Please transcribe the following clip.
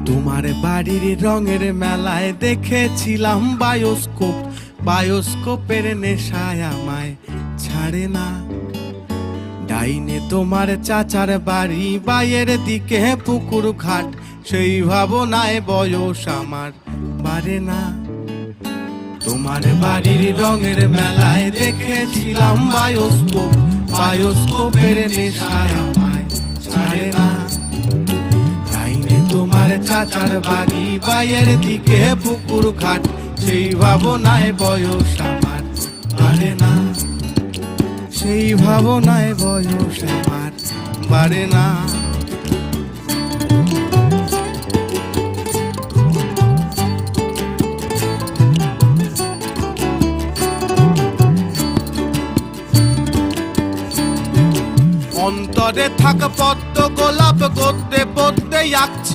তোমার বাড়ির রঙের মেলায় দেখেছিলাম বায়োস্কোপ, বায়োস্কোপের নেশায় আমায় ছাড়ে না। ডাইনে তোমার চাচার বাড়ি, বাইয়ের দিকে পুকুর ঘাট, সেই ভাবনায় বয়স আমার বাড়ে না। তোমার বাড়ির রঙের মেলায় দেখেছিলাম বায়োস্কোপ, বায়োস্কোপের নেশায় আমায় ছাড়ে না। ডাইনে তোমার চাচার বাড়ি, বাইয়ের দিকে পুকুর ঘাট, সেই ভাবনায় বয়স আমার বাড়ে না। সেই ভাবনায় বয়স আমার বাড়ে না। অন্তরে থাকা পদ্ম গোলাপ গদ্যে পদ্মে আঁকছে